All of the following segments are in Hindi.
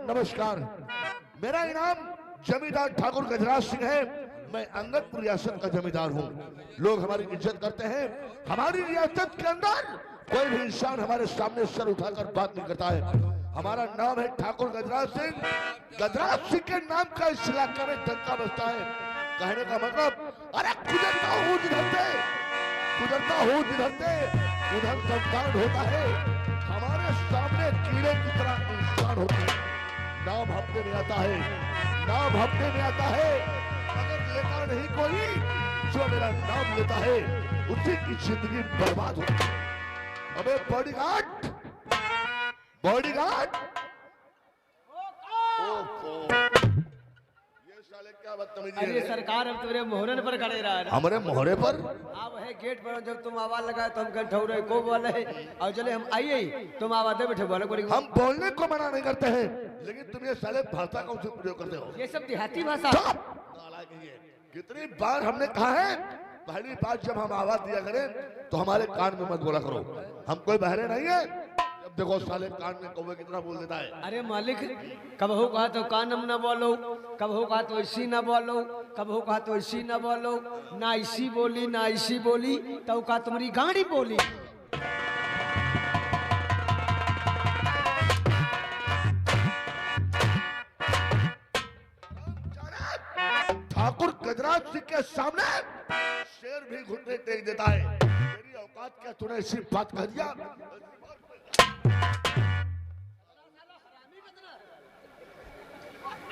नमस्कार। मेरा इनाम जमींदार ठाकुर गजराज सिंह है। मैं अंगदपुर रियासत का जमींदार हूँ। लोग हमारी इज्जत करते हैं। हमारी रियासत के अंदर कोई भी इंसान हमारे सामने सर उठाकर बात नहीं करता है। हमारा नाम है ठाकुर गजराज सिंह। गजराज सिंह के नाम का इस इलाके में डंका बजता है। कहने का मतलब, अरे गुजरता हूँ जिधर से उधर संतान होता है। हमारे सामने कीड़े की तरह इंसान होते हैं। नाम हफ्ते में आता है, अगर लेता नहीं कोई, जो मेरा नाम लेता है उसी की जिंदगी बर्बाद होती है। अबे बॉडीगार्ड, ये साले क्या बदतमीजी है। अरे सरकार, हम तुम्हारे मोहरे पर खड़े रहा है। हमारे मोहरे पर आप है गेट पर, जब तुम आवाज लगाए तो हम कल ठहरे को बोले, और चले हम आइए तुम आवाज दे बैठे बोले। हम बोलने को मना नहीं करते हैं, लेकिन तुम ये साले भाषा का उसे प्रयोग करते हो। ये सब देहाती भाषा। कितनी बार हमने कहा है, पहली बात जब हम आवाज दिया करें तो हमारे कान में मत बोला करो। हम कोई बहरे नहीं है। जब देखो साले कान में कौवे कितना बोल देता है। अरे मालिक, कबहू कहा तो कानम न बोलो, कबहू कहा तो ऐसी न बोलो, कबहू कहा तो ऐसी न बोलो, ना ऐसी बोली तो कहा तुम्हारी गाड़ी बोली। ठाकुर गजराज सिंह के सामने शेर भी घुटने टेक देता है। तेरी औकात क्या, तूने ऐसी बात कह दिया।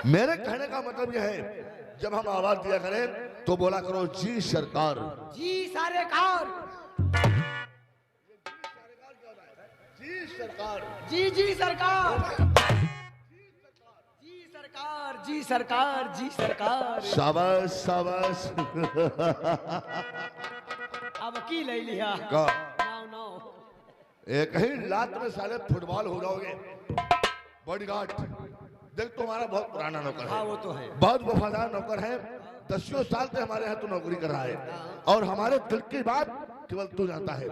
मेरे कहने का मतलब यह है, जब हम आवाज दिया करें तो बोला करो जी सरकार। जी सारे कार, जी सरकार, जी सरकार। शाबाश। अब की ले लिया का नाउ। एक ही लात में साले फुटबॉल हो जाओगे। बॉडीगार्ड देख, तुम्हारा बहुत पुराना नौकर है। हाँ वो तो है। बहुत वफादार नौकर है। 10 साल से हमारे यहाँ तू नौकरी कर रहा है, और हमारे दिल की बात केवल तू जानता है।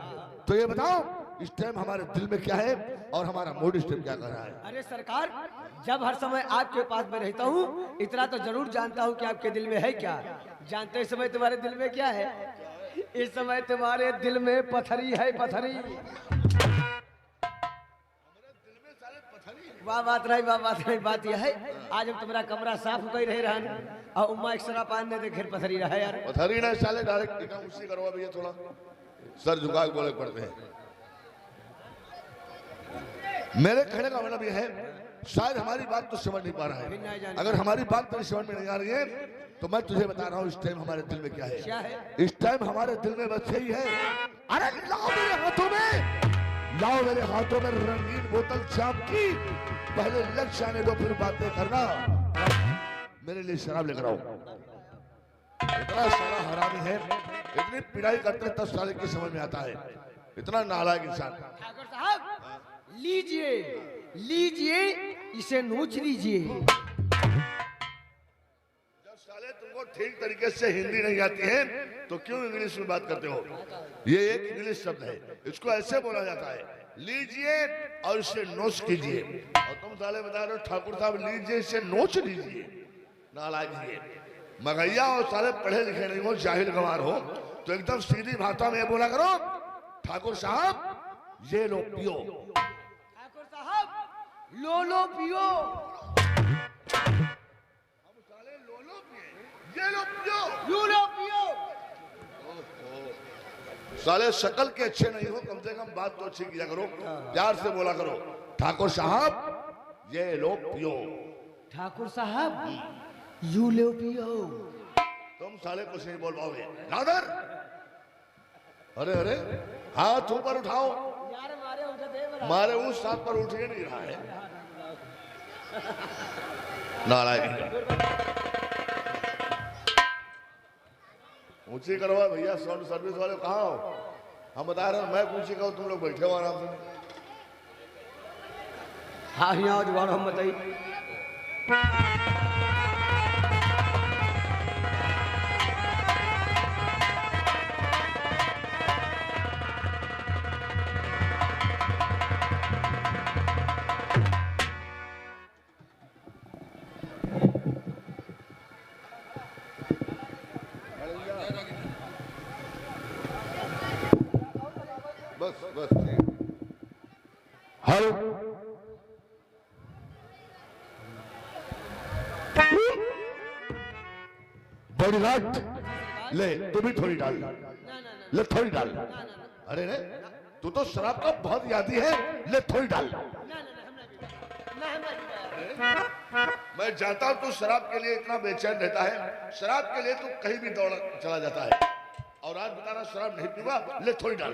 तो ये बताओ, इस टाइम हमारे दिल में क्या है और हमारा मूड इस टाइम क्या कर रहा है। अरे सरकार, जब हर समय आपके पास में रहता हूँ, इतना तो जरूर जानता हूँ कि आपके दिल में है क्या। जानते समय तुम्हारे दिल में क्या है? इस समय तुम्हारे दिल में पथरी है, पथरी। वाह बात रही। बात यह है, आज हम तुम्हारा कमरा साफ कर रहे रहन, और उम्मा एक्स्ट्रा पान ने देखे पथरी रहा यार। पथरी ना साले, डायरेक्ट टीका मुझसे करवा भैया, थोड़ा सर झुका के बोले पड़ते हैं। मेरे कहने का मतलब यह है, शायद हमारी बात तो समझ नहीं पा रहा है। अगर हमारी बात तेरी समझ में नहीं आ रही है तो मैं तुझे बता रहा हूँ इस टाइम हमारे दिल में क्या है। इस टाइम हमारे दिल में बस यही है, अरे लाओ मेरे हाथों में रंगीन बोतल शाम की। पहले लक्ष्य आने दो, फिर बातें करना। मेरे लिए शराब लेकर आओ। इतना सारा हरामी है, इतनी पिटाई करते 10 साल की समझ में आता है। इतना नालायक इंसान। ठाकुर साहब, लीजिए इसे नोच लीजिए। जब साले तुमको ठीक तरीके से हिंदी नहीं आती है तो क्यों इंग्लिश में बात करते हो। ये एक इंग्लिश शब्द है, इसको ऐसे बोला जाता है, लीजिए और इसे नोच कीजिए। और तुम साले बता रहे हो ठाकुर साहब लीजिए इसे नोच लीजिए। नालायक है, मगैया और साले पढ़े लिखे नहीं हो, जाहिल गवार हो, तो एकदम सीधी भाषा में बोला करो, ठाकुर साहब ये लो पियो। ठाकुर साहब लो पियो। हम साले लो पिए, ये लो पियो। साले शक्ल के अच्छे नहीं हो, कम से कम बात तो अच्छी किया करो, प्यार से बोला करो, ठाकुर साहब ये लो पियो। ठाकुर साहब यू लो पियो। तुम साले कुछ नहीं बोल पाओगे। नादर, अरे हाथ ऊपर उठाओ। यार मारे उस साथ पर उठ ही नहीं रहा है। नालायक, ऊंची करवा भैया। साउंड सर्विस वाले कहाँ हो? हम बता रहे हैं, मैं ऊंची कहूँ, तुम लोग बैठे हो आराम से। हाँ यहाँ जुगाड़ हम बताइए। बस ठीक। हेलो, बॉडीगार्ड ले, तू भी थोड़ी डाल, ले थोड़ी डाल। अरे रे, तू तो शराब का बहुत यादी है, ले थोड़ी डाल। मैं जानता हूँ तू शराब के लिए इतना बेचैन रहता है, शराब के लिए तू कहीं भी दौड़ चला जाता है, और आज बता रहा शराब नहीं पीवा, ले थोड़ी डाल।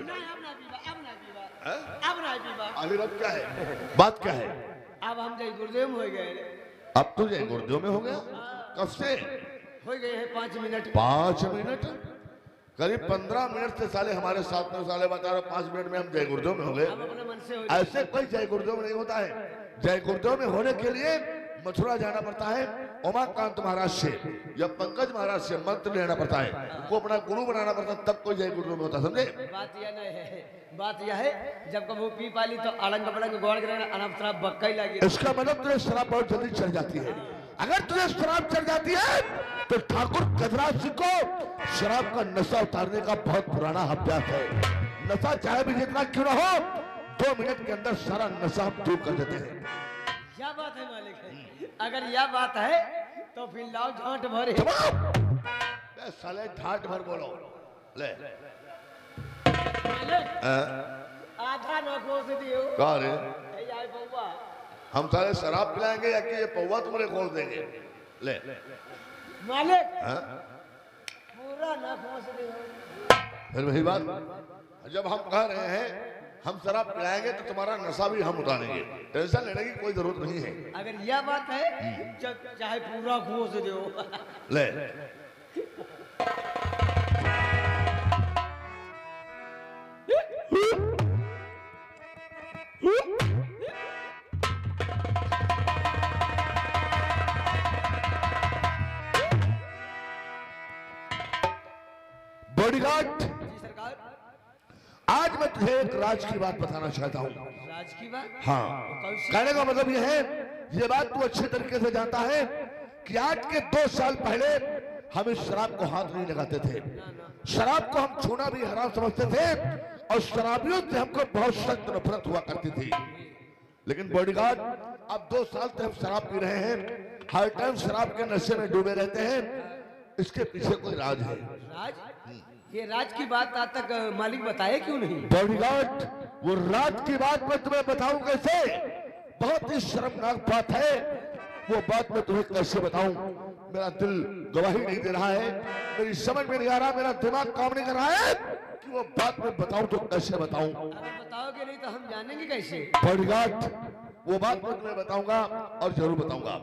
अली रब क्या है, बात क्या है? अब हम जय गुरुदेव में हो गए। अब तो जय गुरुदेव में हो गया? कब से हो गए हैं? 5 मिनट। 5 मिनट? करीब 15 मिनट से साले हमारे साथ में, साले बता रहे 5 मिनट में हम जय गुरुदेव में हो गए। अपने मन से हो। ऐसे कोई जय गुरुदेव नहीं होता है। जय गुरुदेव में होने के लिए मथुरा जाना पड़ता है, उमाकांत महाराज से या पंकज महाराज से मंत्र लेना पड़ता है, उनको अपना गुरु बनाना पड़ता है, तब कोई जय गुरुदेव में होता। समझे? बात यह नहीं है, बात यह है जब कब वो पी पाली तो अलंग पलंग गोड़ कर अनब शराब बक्का ही लगी। इसका मतलब तुझे शराब बहुत जल्दी चढ़ जाती है। अगर तुझे शराब चढ़ जाती है तो ठाकुर कजराज सिंह को शराब का नशा उतारने का बहुत पुराना अभ्यास है। नशा चाहे भी जितना क्यों ना हो, 2 मिनट के अंदर सारा नशा हम दूर कर देते हैं। क्या बात है मालिक है? अगर यह बात है तो फिर लाओ झांट भरे। साले ढाट भर बोलो। ले आधा नखो से दियो। कहा रे? यार बउआ, हम साले शराब पिलाएंगे या कि ये पौवा तुम्हारे खोल देंगे? ले मालिक पूरा नखो से दियो। फिर वही बात, जब हम कह रहे हैं हम शराब पिलाएंगे तो तुम्हारा नशा भी हम उतारेंगे, टेंशन लेने की कोई जरूरत नहीं है। अगर यह बात है चाहे पूरा घूस दो। ले बॉडीगार्ड, आज मैं तुझे एक राज की बात बताना चाहता हूँ। राज की बात? हाँ, कहने का मतलब यह है, ये बात तू अच्छे तरीके से जानता है कि आज के 2 साल पहले हम इस शराब को हाथ नहीं लगाते थे। शराब को हम छूना भी हराम समझते थे और शराबियों से हमको बहुत सख्त नफरत हुआ करती थी। लेकिन बॉडीगार्ड, अब 2 साल से हम शराब पी रहे हैं, हर टाइम शराब के नशे में डूबे रहते हैं। इसके पीछे कोई राज है। राज? ये राज की बात आज तक मालिक बताए क्यों नहीं? बॉडीगार्ड, वो राज की बात मैं तुम्हें बताऊं कैसे? बहुत ही शर्मनाक बात है। वो बात मैं तुम्हें कैसे बताऊं? मेरा दिल गवाही नहीं दे रहा है, मेरी समझ में नहीं आ रहा, मेरा दिमाग काम नहीं कर रहा है कि वो बात मैं बताऊं तो कैसे बताऊं। अगर बताओगे नहीं तो हम जानेंगे कैसे? बॉडीगार्ड, वो बात मैं तुम्हें बताऊंगा और जरूर बताऊंगा।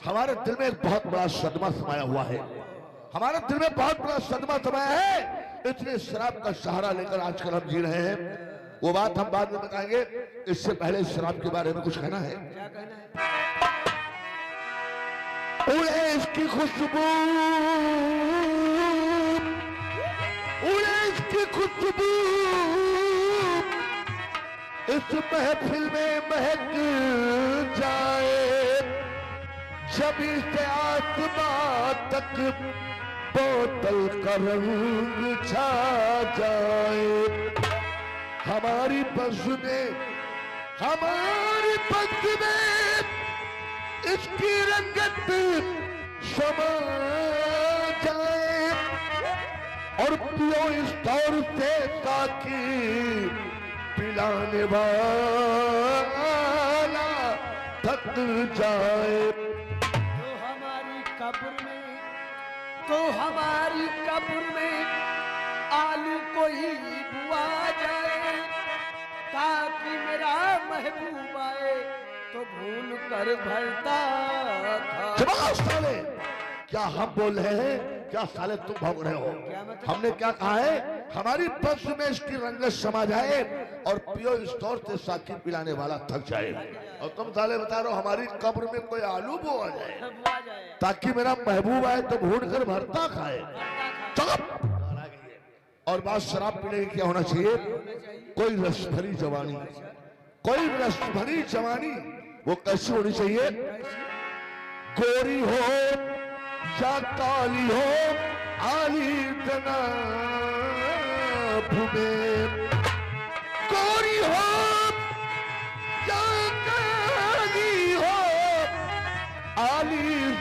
हमारे दिल में एक बहुत बड़ा सदमा समाया हुआ है, हमारे दिल में बहुत बड़ा सदमा समाया है। इतने शराब का सहारा लेकर आजकल हम जी रहे हैं। वो बात हम बाद में बताएंगे, इससे पहले शराब के बारे में कुछ कहना है। क्या कहना है? उड़े इसकी खुशबू, उड़े इसकी खुशबू, इस महफिल में महक जाए, जब से आसमां तक बोतल का रंग छा जाए। हमारी बस में, हमारी बस में इसकी रंगत समा जाए और पियो इस दौर से ताकि पिलाने वाला थक जाए। तो हमारी कब्र में, तो हमारी कब्र में आलू कोई बुआ जाए, ताकि मेरा महबूब आए तो भून कर भरता था। साले, क्या हम बोल रहे हैं? क्या साले तुम भौंक रहे हो? हमने क्या कहा है? हमारी बस में इसकी रंगत समा जाए और पियो इस दौर से साकी पिलाने वाला थक जाए। और तुम साले बता रहे हो हमारी कब्र में कोई आलू बो आ जाए ताकि मेरा महबूब आए तो भून कर भरता खाए। चुप! और बात शराब पीने की क्या होना चाहिए? कोई रस भरी जवानी, कोई रस भरी जवानी। वो कैसी होनी चाहिए? गोरी हो या काली हो, आली जना भूमे, गोरी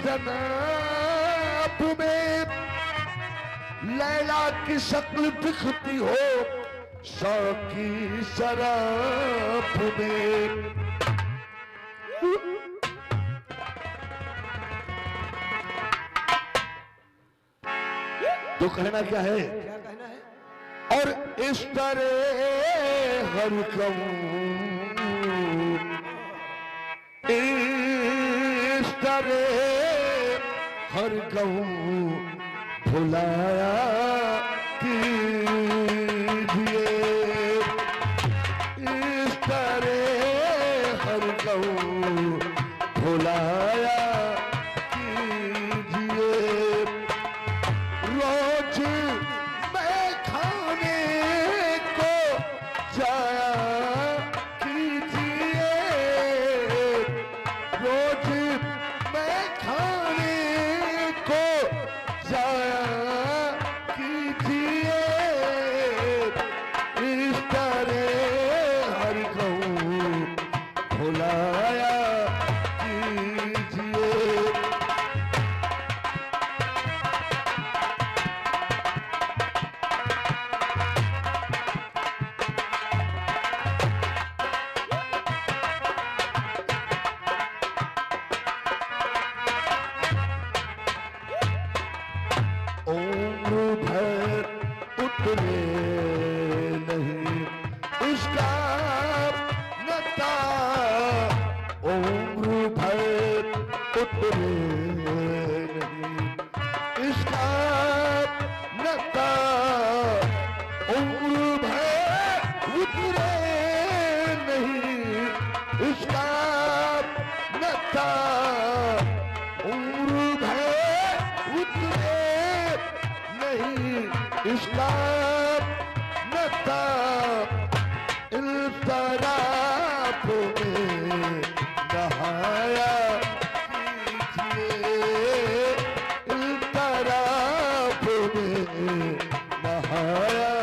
जनाब में लैला की शक्ल दिखती हो शौकी शराब में। तो कहना क्या है? क्या कहना है? और इस तरह हर कहूं, इस तरह हर कहूं भुलाया कीजिए, इस तरह हर कहूं भुलाया इसका नता इन शराब में नहाया कीजिए, इन शराब में नहाया।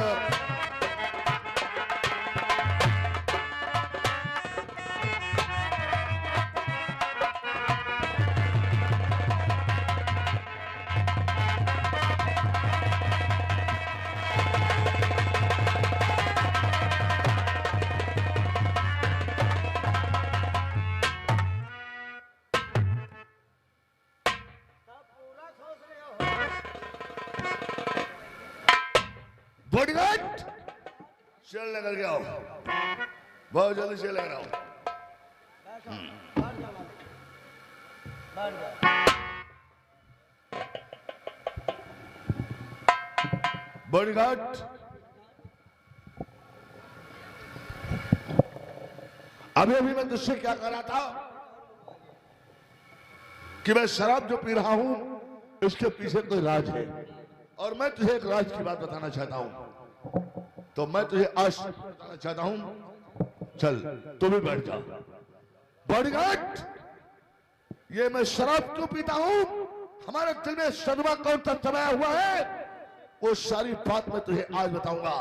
बॉडीगार्ड शेल लेकर के आओ, बहुत जल्दी शेल लेकर आओ। बॉडीगार्ड अभी अभी मैं तुझसे क्या कर रहा था कि मैं शराब जो पी रहा हूं इसके पीछे कोई राज है, और मैं तुझे एक राज की बात बताना चाहता हूं। तो मैं तुझे आज बताना चाहता हूं, चल तू भी बैठ जा। बॉडीगार्ड ये मैं शराब क्यों पीता हूं, हमारे दिल में सदमा कौन सा समाया हुआ है, वो सारी बात मैं तुझे आज बताऊंगा।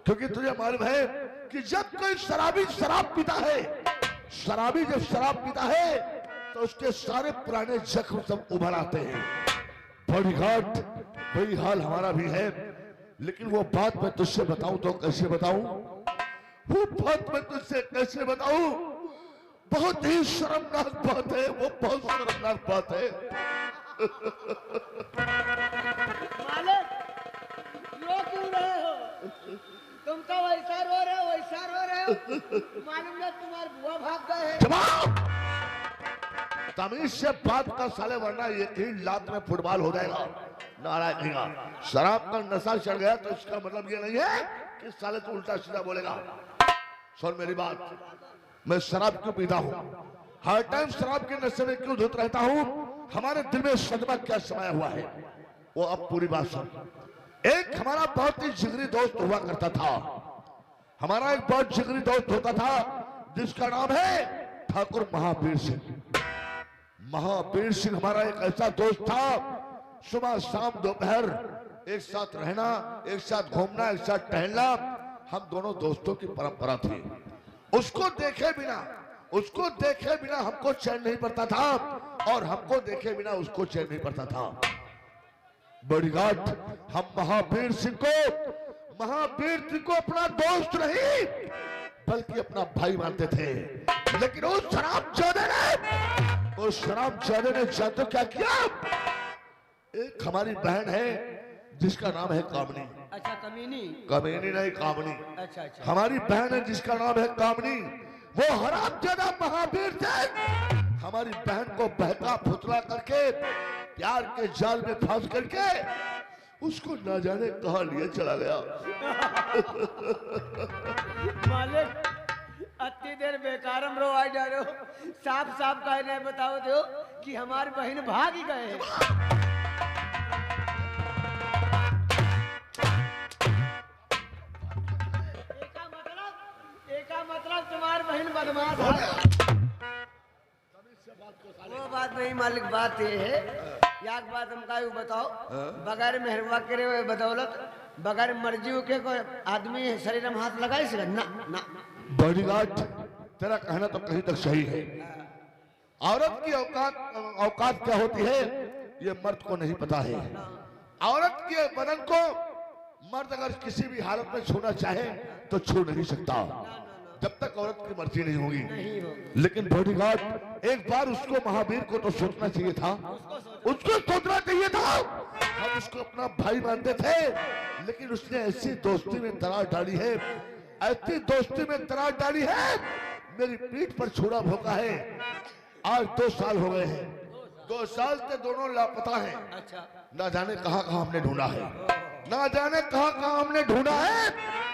क्योंकि तुझे मालूम है कि जब कोई शराबी शराब पीता है, शराबी जब शराब पीता है तो उसके सारे पुराने जख्म सब उभर आते हैं। बॉडीगार्ड वही हाल हमारा भी है, लेकिन वो बात मैं तुझसे बताऊं तो कैसे बताऊं, वो बात मैं तुझसे कैसे बताऊं, बहुत ही शर्मनाक बात है, वो बहुत शर्मनाक बात है। मालिक रो क्यों रहे हो, तुम तो वैसा रो रहे हो, वैसा रो रहे हो, मालूम है तुम्हारे बुआ भाग गए हैं। जवाब तमीज से बात का साले, वरना यही लात में फुटबॉल हो जाएगा। नाराज नहीं का शराब का नशा चढ़ गया तो इसका मतलब ये नहीं है कि साले तो उल्टा सीधा बोलेगा। सुन मेरी बात, मैं शराब क्यों पीता हूँ, हर टाइम शराब के नशे में क्यों धुत रहता हूँ, हमारे दिल में सदमा क्या समाया हुआ है, वो अब पूरी बात सुन। एक हमारा बहुत ही जिगरी दोस्त हुआ करता था, हमारा एक बहुत जिगरी दोस्त होता था जिसका नाम है ठाकुर महावीर सिंह। महावीर सिंह हमारा एक ऐसा दोस्त था, सुबह शाम दोपहर एक साथ रहना, एक साथ घूमना, एक साथ टहलना, हम दोनों दोस्तों की परंपरा थी। उसको देखे बिना उसको देखे बिना हमको चैन नहीं पड़ता था और हमको देखे बिना उसको चैन नहीं पड़ता था। बॉडीगार्ड, हम महावीर सिंह को अपना दोस्त नहीं बल्कि अपना भाई मानते थे, लेकिन उस शराबजादे ने जानते क्या किया? एक हमारी बहन है जिसका नाम है कामनी। अच्छा, कमीनी? कमीनी नहीं, कामनी। अच्छा अच्छा। हमारी बहन है जिसका नाम है कामनी। वो हरामजादा महावीर थे, हमारी बहन को बहका फुतला करके प्यार के जाल में फंस करके उसको न जाने कहां लिए चला गया। मालिक, अति देर बेकारम रो आ जा रहे हो, साफ साफ कहने बताओ दो कि हमारी बहन भाग ही गए हैं। मतलब तुम्हारी बहन बदमाश है। वो बात नहीं मालिक, बात ये है, याक बात हम का बताओ, बगैर मेहरबा करे हुए बदौलत बगैर मर्जी के कोई आदमी शरीर में हाथ लगाए से ना ना। बॉडीगार्ड, तेरा कहना तो कहीं तक सही है। औरत की औकात क्या होती है ये मर्द को नहीं पता है। औरत के बदन को मर्द अगर किसी भी हालत में छूना चाहे तो छू नहीं सकता जब तक औरत की मर्जी नहीं होगी। लेकिन बॉडीगार्ड, एक बार उसको महावीर को तो सोचना चाहिए था, उसको सोचना चाहिए था। हम उसको अपना भाई मानते थे, लेकिन उसने ऐसी दोस्ती में दरार डाली है, ऐसी दोस्ती में दरार डाली है, मेरी पीठ पर छुरा भोंका है। आज 2 साल हो गए हैं, 2 साल से दोनों लापता हैं। अच्छा। ना जाने कहां कहां हमने ढूंढा है, ना जाने कहां कहां हमने ढूंढा है,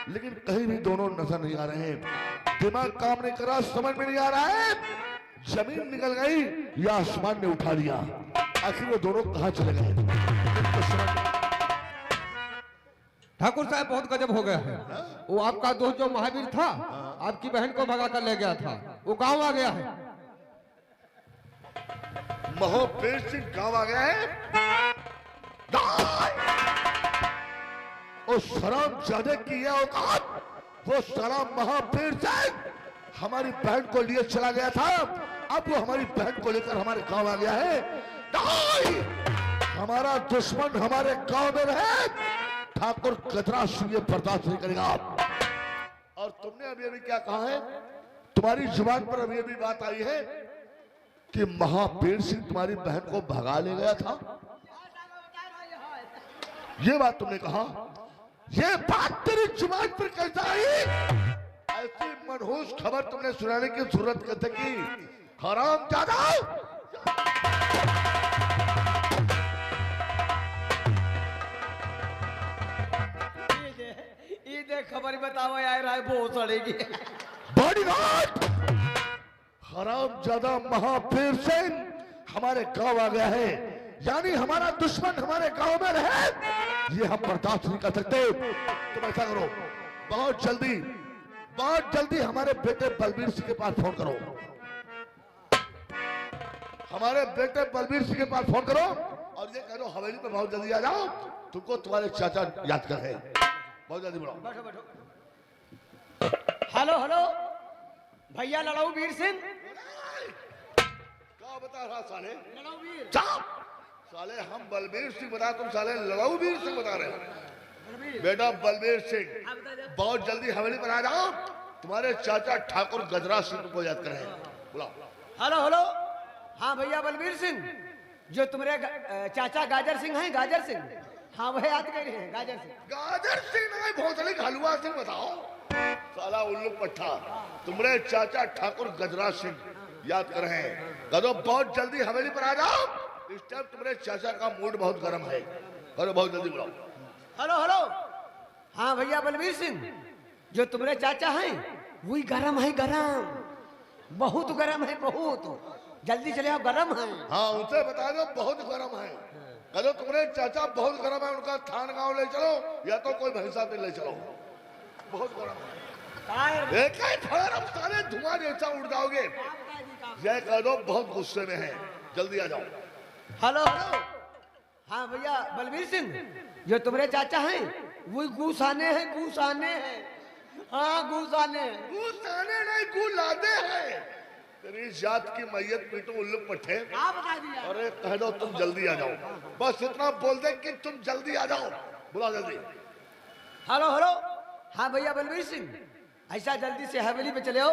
लेकिन कहीं भी दोनों नजर नहीं आ रहे हैं। दिमाग काम नहीं कर रहा, समझ में नहीं आ रहा है जमीन निकल गई या आसमान ने उठा लिया, आखिर वो दोनों कहां चले गए। ठाकुर साहब, बहुत गजब हो गया है। वो आपका दोस्त जो महावीर था, आपकी बहन को भगा कर ले गया था, वो गांव आ गया है। महावीर सिंह गांव आ गया है। उस शराबजादे की ये औकात, वो शराब महावीर सिंह हमारी बहन को लिए चला गया था, अब वो हमारी बहन को लेकर हमारे गांव आ गया है। हमारा दुश्मन हमारे गांव में रहे, ठाकुर गजरा सिंह ये बर्दाश्त नहीं करेगा। और तुमने अभी अभी क्या कहा है, तुम्हारी जुबान पर अभी अभी बात आई है कि महावीर सिंह तुम्हारी बहन को भगा ले गया था, ये बात तुमने कहा। ये बात तेरी जुबान पर कैसा आई? ऐसी मनहूस खबर तुमने सुनाने की जरूरत कैसे की? हरामजादा! ये दे खबर बताओ यार, आए वो सड़ेगी। बॉडीगार्ड, हरामजादा महावीर सिंह हमारे गांव आ गया है, यानी हमारा दुश्मन हमारे गांव में रहे, ये हम बर्दाश्त नहीं कर सकते। तुम ऐसा करो, बहुत जल्दी हमारे बेटे बलबीर सिंह के पास फोन करो, हमारे बेटे बलबीर सिंह के पास फोन करो और ये कह दो हवेली पे बहुत जल्दी आ जाओ, तुमको तुम्हारे चाचा याद कर रहे हैं। बहुत जल्दी बुलाओ। बैठो बैठो। हेलो हेलो भैया लड़ाऊ वीर सिंह। क्या बता रहा साले? लड़ाऊ वीर। साले हम बलबीर सिंह बता, तुम साले लड़ाऊ वीर सिंह बता रहे हो। बेटा बलबीर सिंह, बहुत जल्दी हवेली पर आ जाओ, तुम्हारे चाचा ठाकुर गजरा सिंह को याद कर रहे हैं। बुलाओ। हेलो हेलो, हाँ भैया बलबीर सिंह, जो तुम्हारे चाचा गाजर सिंह हैं, गाजर सिंह, हाँ वह याद कर रहे हैं। गाजर सिंह नहीं, भोसड़ी घालुआ सिंह बताओ। साला उल्लू पट्टा, तुम्हारे चाचा ठाकुर गजरा सिंह याद कर रहे हैं। कहो बहुत जल्दी हवेली पर आ जाओ, इस टाइम तुम्हारे चाचा का मूड बहुत गर्म है। करो बहुत जल्दी बुलाओ। हेलो हेलो, हाँ भैया बलबीर सिंह, जो तुम्हारे चाचा हैं वही गरम है, गरम, बहुत गरम है, बहुत जल्दी चले आओ, गरम है। हाँ उनसे बता दो बहुत गरम है। कहो तुम्हारे चाचा बहुत गरम है, उनका थान गांव ले चलो या तो कोई भैंसा पे ले चलो, बहुत गरम है। एक ही फौरन सारे धुआं जैसा उड़ जाओगे। ये कह दो बहुत गुस्से में है, जल्दी आ जाओ। हेलो हेलो, हाँ भैया बलबीर सिंह, जो तुम्हारे चाचा हैं वही गुसाने हैं, गुसाने हैं, हाँ गुसाने हैं। गुसाने नहीं, गुलादे हैं। तेरी जात की मैयत पीटो उल्लू पट्टे आप बता दिया। अरे कह दो तुम जल्दी आ जाओ, बस इतना बोल दे कि तुम जल्दी आ जाओ, बुला जल्दी। हेलो हेलो, हाँ भैया बलबीर सिंह, ऐसा जल्दी से हवेली पे चले आओ।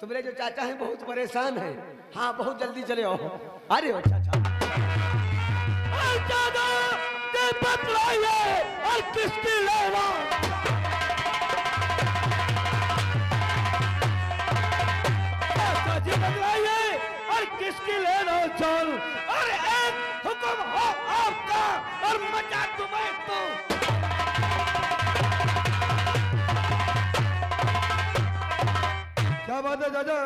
तुम्हारे जो चाचा हैं बहुत परेशान हैं। हाँ बहुत जल्दी चले आओ। अरे हो चाचा और किसकी लेवा और किसकी लेना चल। अरे एक हुक्म हो आपका और मचा तुम्हें तो। क्या बात है चाचा,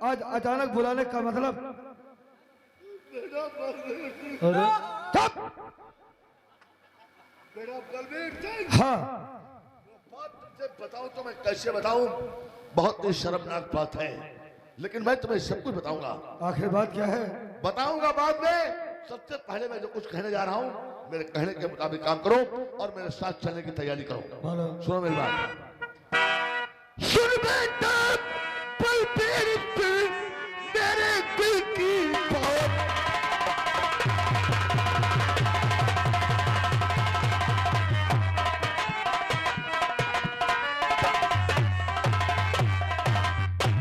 आज अचानक बुलाने का मतलब? अरे चुप। मेरा बलबीर सिंह, हाँ बात तुमसे बताऊं तो मैं कैसे बताऊं, बहुत ही शर्मनाक बात है, लेकिन मैं तुम्हें सब कुछ बताऊंगा। आखिर बात क्या है? बताऊंगा बाद में। सबसे पहले मैं जो कुछ कहने जा रहा हूं, मेरे कहने के मुताबिक काम करो और मेरे साथ चलने की तैयारी करो। बोलो। सुनो मेरी बात। सुन बेटा बलबीर सिंह, मेरे दिल की बात।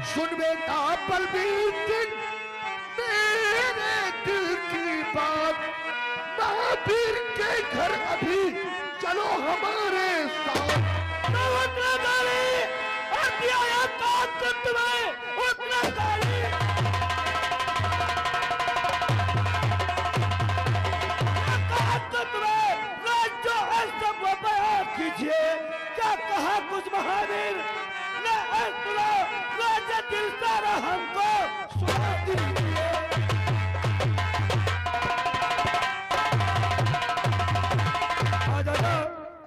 सुन बेटा बलबीर सिंह, मेरे दिल की बात। महावीर के घर अभी चलो हमारे साथ। कीजिए क्या कहा कुछ महावीर ने राजा दिल सारा हमको सुना दीजिए। हाँ चाचा,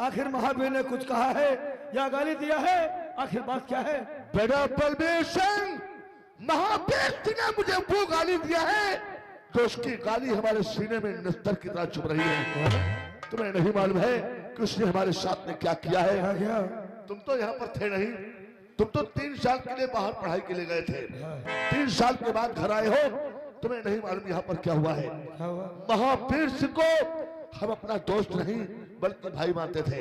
आखिर महावीर ने कुछ कहा है या गाली दिया है? आखिर बात क्या है? बेटा बलबीर सिंह, महावीर सिंह ने मुझे वो गाली दिया है जो उसकी गाली हमारे सीने में निस्तर की तरह चुभ रही है। तुम्हें नहीं मालूम है कि उसने हमारे साथ में क्या किया है? क्या क्या? तुम तो यहाँ पर थे नहीं, तुम तो 3 साल के लिए बाहर पढ़ाई के लिए गए थे। 3 साल के बाद घर आए हो, तुम्हें नहीं मालूम यहाँ पर क्या हुआ है। क्या हुआ? महावीर सिंह को हम अपना दोस्त नहीं बल्कि भाई मानते थे।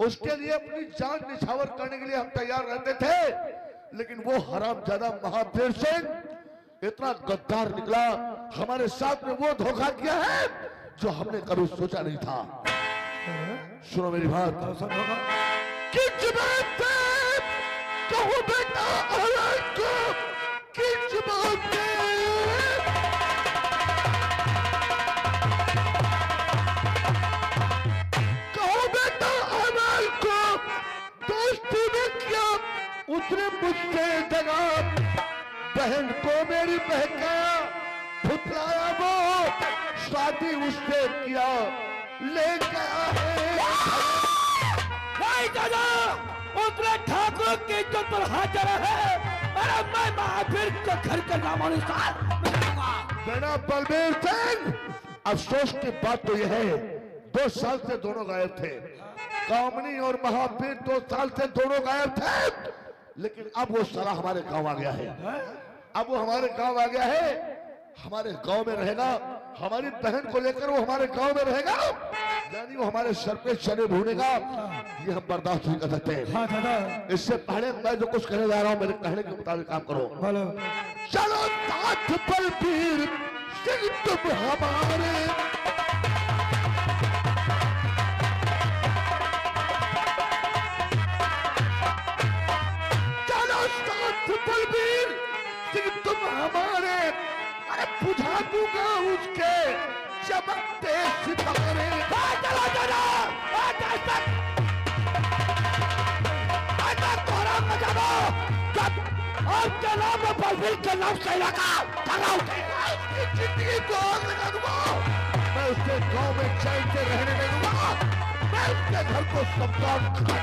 उसके लिए अपनी जान निछावर करने के लिए हम तैयार रहते थे, लेकिन वो हरामजादा महावीर सिंह इतना गद्दार निकला, हमारे साथ में वो धोखा किया है जो हमने कभी सोचा नहीं था। सुनो मेरी बात। किस बात पे कहो बेटा औलाद को, किस बात पे? कहो बेटा औलाद को, दोस्ती में किया उसने मुझसे दगा, बहन को मेरी बहकाया, फुसलाया, वो शादी उससे किया, ले गया है। उतरे ठाकुर की इज्जत पर हाजिर है। अरे मैं महावीर के घर के नामोनिशान मिलूंगा। बेटा बलबीर सिंह, अफसोस की बात तो यह है 2 साल से दोनों गायब थे। कामनी और महावीर 2 साल से दोनों गायब थे, लेकिन अब वो साला हमारे गांव आ गया है। अब वो हमारे गांव आ गया है, हमारे गांव में रहेगा, हमारी बहन को लेकर वो हमारे गांव में रहेगा, यानी वो हमारे सर पे चने भूनेगा। ये हम बर्दाश्त नहीं कर सकते। हाँ चाचा, इससे पहले मैं जो कुछ कहने जा रहा हूँ मेरे कहने के मुताबिक काम करो। बोलो। चलो साथ बलबीर सिंह तुम हमारे। चलो साथ बलबीर सिंह तुम हमारे। अरे बुझा दूंगा उसके चमकते सितारे। चलो चलो आपके नाम में बलबीर के नाम से इलाका जिंदगी को आग लगा दूंगा। मैं उसके गांव में चैन से रहने नहीं दूंगा। मैं उसके घर को समझाऊंगा।